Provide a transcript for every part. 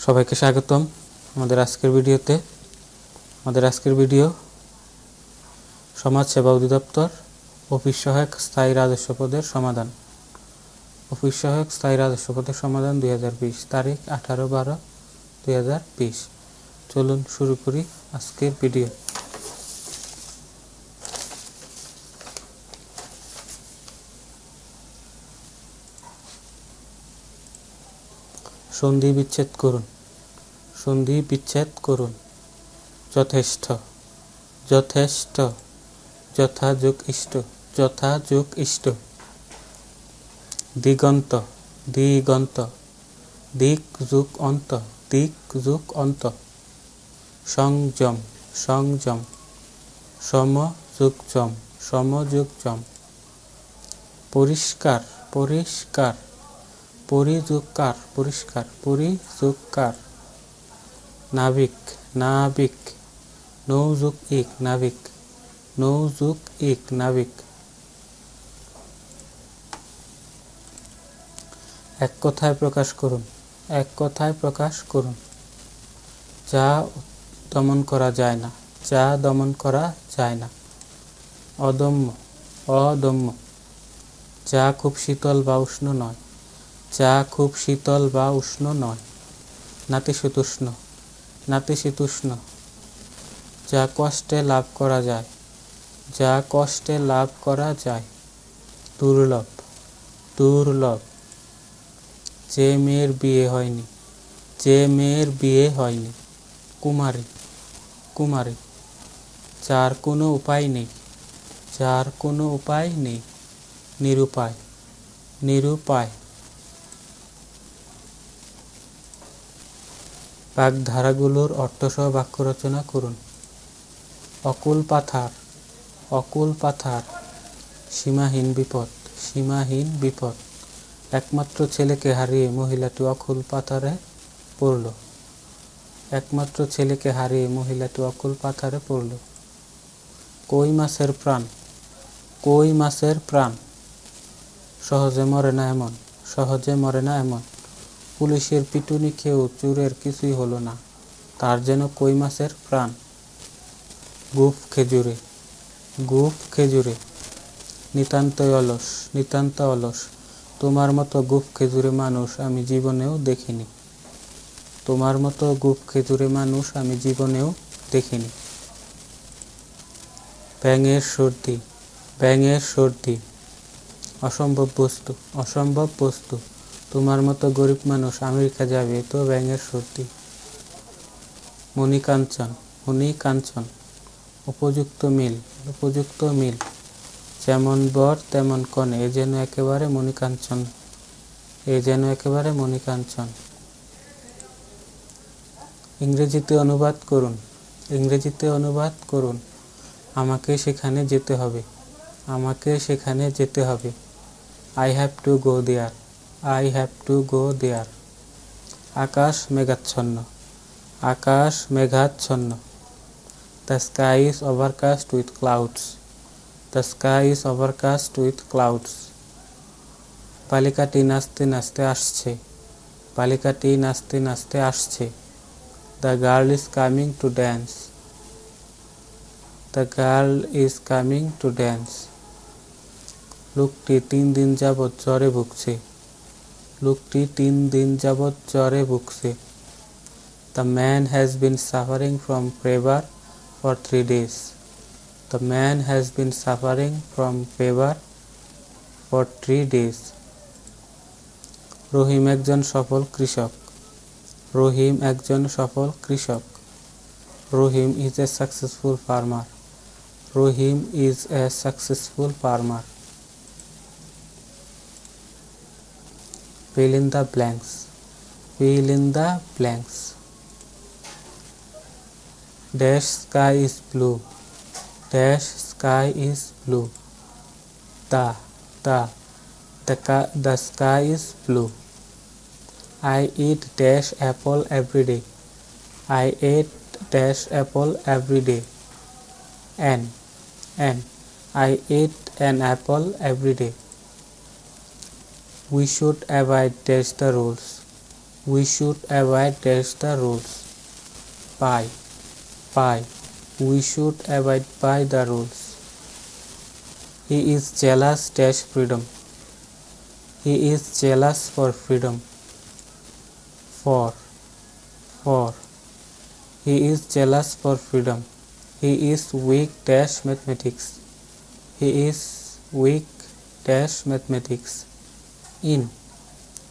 সবাইকে স্বাগতম আমাদের আজকের ভিডিও সমাজ সেবা অধিদপ্তর অফিস সহায়ক স্থায়ী রাজস্ব পদের সমাধান। 2020 তারিখ 18/12/2020। চলুন শুরু করি আজকের ভিডিও। সন্ধি বিচ্ছেদ করুন। যথেষ্ট, যথাযোগ ইষ্ট। দিগন্ত, দিক যুগ অন্ত। সংযম, সমযোগ জম। পরিষ্কার, পরিযুক্কার। নাবিক, নৌযুগ ইক নাবিক। এক কথায় প্রকাশ করুন। যা দমন করা যায় না। অদম্য, যা খুব শীতল বা উষ্ণ নয়। নাতিশীতোষ্ণ, যা কষ্টে লাভ করা যায়। দুর্লভ, যে মেয়ের বিয়ে হয়নি। কুমারী, যার কোনো উপায় নেই। নিরুপায়, বাগধারাগুলোর অর্থসহ বাক্য রচনা করুন। অকুল পাথার, সীমাহীন বিপদ। একমাত্র ছেলেকে হারিয়ে মহিলাটি অকুল পাথারে পড়ল। কই মাছের প্রাণ, সহজে মরে না এমন। পুলিশের পিটুনি খেয়েও চোরের কিছুই হলো না, তার যেন কই মাছের প্রাণ। গুফ খেজুরে, নিতান্ত অলস। তোমার মতো গুফ খেজুরে মানুষ আমি জীবনেও দেখিনি। ব্যাঙের সর্দি, অসম্ভব বস্তু। তোমার মতো গরিব মানুষ আমেরিকা যাবে তো ব্যাঙের সর্দি। মণিকাঞ্চন, উপযুক্ত মিল। যেমন বর তেমন কনে, এ যেন একেবারে মণিকাঞ্চন। ইংরেজিতে অনুবাদ করুন। আমাকে সেখানে যেতে হবে। I have to go there. আকাশ মেঘাচ্ছন্ন। The sky is overcast with clouds. বালিকাটি নাচতে নাচতে আসছে। The girl is coming to dance. লোকটি 3 দিন যাবৎ জ্বরে ভুগছে। The man has been suffering from fever for 3 days. রহিম একজন সফল কৃষক। রহিম is a successful farmer. Fill in the blanks. Dash sky is blue. The sky is blue. I eat dash apple every day. An I ate an apple every day. We should avoid dash the rules. We should avoid dash the rules. By. We should abide by the rules. He is jealous dash freedom. He is jealous for freedom. For. He is jealous for freedom. He is weak dash mathematics. He is weak dash mathematics. In.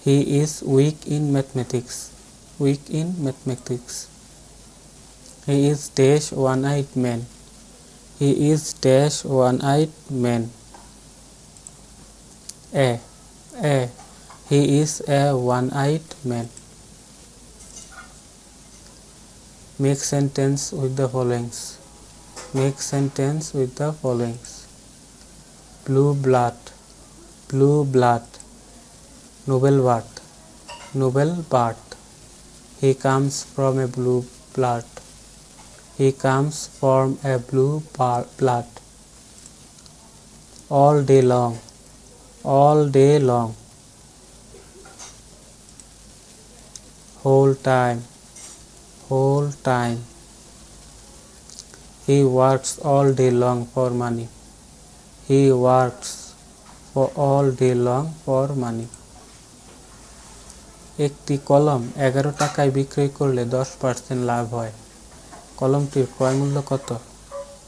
He is weak in mathematics. Weak in mathematics. He is dash one-eyed man. He is dash one-eyed man. A. He is a one-eyed man. Make sentence with the followings. Make sentence with the followings. Blue blood. Noble bird. He comes from a blue blood. He comes from a blue blood. All day long. Whole time. He works all day long for money. He works for all day long for money. একটি কলম 11 টাকায় বিক্রয় করলে 10% লাভ হয়। কলমটির ক্রয় মূল্য কত?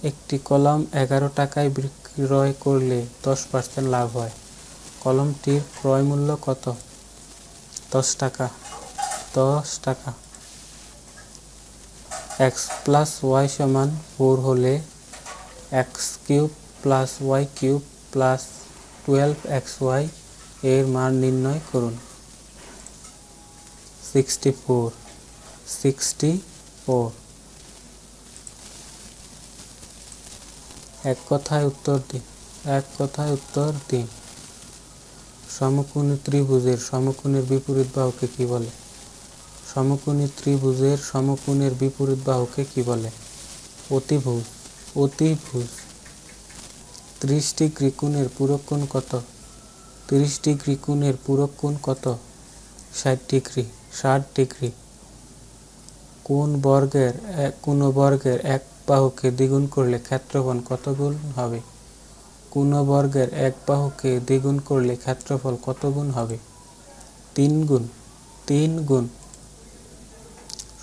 একটি কলম 11 টাকায় বিক্রয় করলে 10% লাভ হয়। কলমটির ক্রয় মূল্য কত? 10 টাকা। x plus y সমান 4 হলে x cube plus y cube plus 12xy এর মান নির্ণয় করুন। 64 এক কথায় উত্তর দিন। সমকোণী ত্রিভুজের সমকোণের বিপরীত বাহুকে কি বলে? সমকোণী ত্রিভুজের সমকোণের বিপরীত বাহুকে কি বলে? অতিভুজ। 30 ডিগ্রি কোণের পূরক কোণ কত? 30 ডিগ্রি কোণের পূরক কোণ কত? 60 ডিগ্রি। কোন বর্গের এক বাহুকে দ্বিগুণ করলে ক্ষেত্রফল কত গুণ হবে? কোন বর্গের এক বাহুকে দ্বিগুণ করলে ক্ষেত্রফল কত গুণ হবে? 3 গুণ।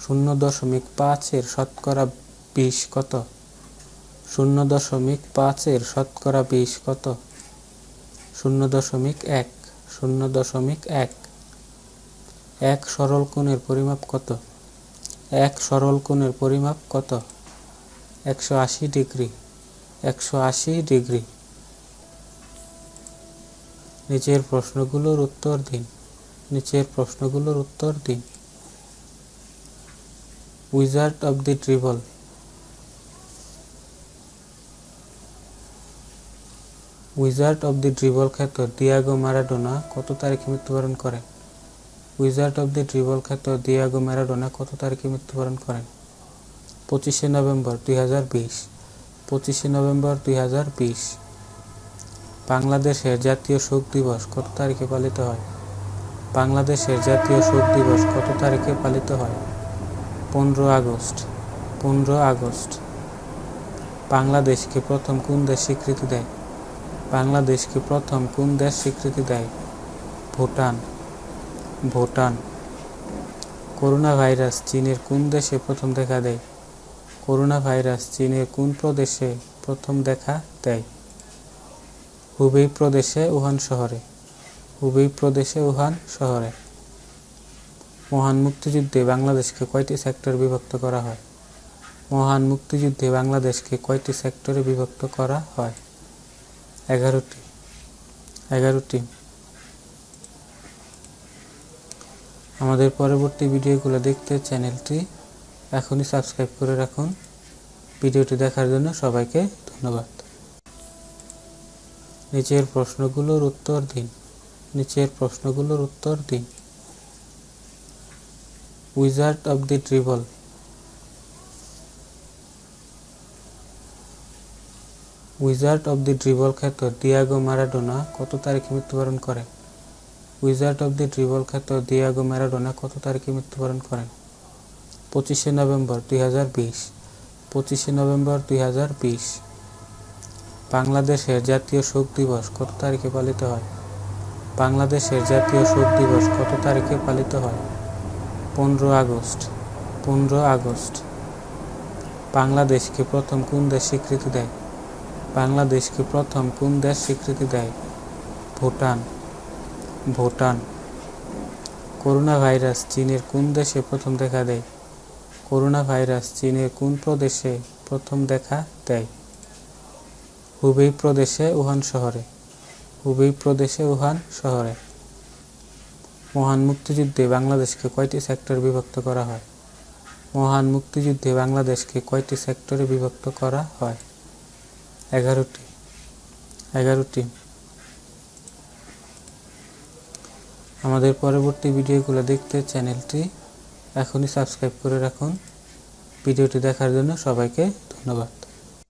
0.5 এর শতকরা 20 কত? 0.5 এর শতকরা 20 কত? 0.1। এক সরল কোণের পরিমাপ কত? এক সরল কোণের পরিমাপ কত? 180 ডিগ্রি। নিচের প্রশ্নগুলোর উত্তর দিন। Wizard of the dribble. Wizard of the dribble খ্যাত দিয়েগো ম্যারাডোনা কত তারিখে মৃত্যুবরণ করেন? উইজার্ড অব দি ড্রিবল খ্যাত দিয়েগো ম্যারাডোনা কত তারিখে মৃত্যুবরণ করেন? 25 নভেম্বর 2020। বাংলাদেশের জাতীয় শোক দিবস কত তারিখে পালিত হয়? বাংলাদেশের জাতীয় শোক দিবস কত তারিখে পালিত হয়? 15 আগস্ট। বাংলাদেশকে প্রথম কোন দেশ স্বীকৃতি দেয়? বাংলাদেশকে প্রথম কোন দেশ স্বীকৃতি দেয়? ভুটান। করোনা ভাইরাস চীনের কোন দেশে প্রথম দেখা দেয়? করোনা ভাইরাস চীনের কোন প্রদেশে প্রথম দেখা দেয়? হুবেই প্রদেশে উহান শহরে। মহান মুক্তিযুদ্ধে বাংলাদেশকে কয়টি সেক্টরে বিভক্ত করা হয়? মহান মুক্তিযুদ্ধে বাংলাদেশকে কয়টি সেক্টরে বিভক্ত করা হয়? 11টি। আমাদের পরবর্তী ভিডিওগুলো দেখতে চ্যানেলটি এখনই সাবস্ক্রাইব করে রাখুন। ভিডিওটি দেখার জন্য সবাইকে ধন্যবাদ। নিচের প্রশ্নগুলোর উত্তর দিন। Wizard of the dribble. Wizard of the dribble খ্যাত দিয়েগো ম্যারাডোনা কত তারিখে মৃত্যুবরণ করেন? উইজার্ড অব দি ড্রিবল খ্যাত দিয়েগো ম্যারাডোনা কত তারিখে মৃত্যুবরণ করেন? 25শে নভেম্বর 2020। 25শে নভেম্বর 2020। বাংলাদেশের জাতীয় শোক দিবস কত তারিখে পালিত হয়? বাংলাদেশের জাতীয় শোক দিবস কত তারিখে পালিত হয়? 15 আগস্ট। 15 আগস্ট। বাংলাদেশকে প্রথম কোন দেশ স্বীকৃতি দেয়? বাংলাদেশকে প্রথম কোন দেশ স্বীকৃতি দেয়? ভুটান। ভুটান। করোনা ভাইরাস চীনের কোন দেশে প্রথম দেখা দেয়? করোনা ভাইরাস চীনের কোন প্রদেশে প্রথম দেখা দেয়? হুবেই প্রদেশে উহান শহরে। হুবেই প্রদেশে উহান শহরে। মহান মুক্তিযুদ্ধে বাংলাদেশকে কয়টি সেক্টরে বিভক্ত করা হয়? মহান মুক্তিযুদ্ধে বাংলাদেশকে কয়টি সেক্টরে বিভক্ত করা হয়? 11টি। 11টি। আমাদের পরবর্তী ভিডিওগুলো দেখতে চ্যানেলটি এখনই সাবস্ক্রাইব করে রাখুন। ভিডিওটি দেখার জন্য সবাইকে ধন্যবাদ।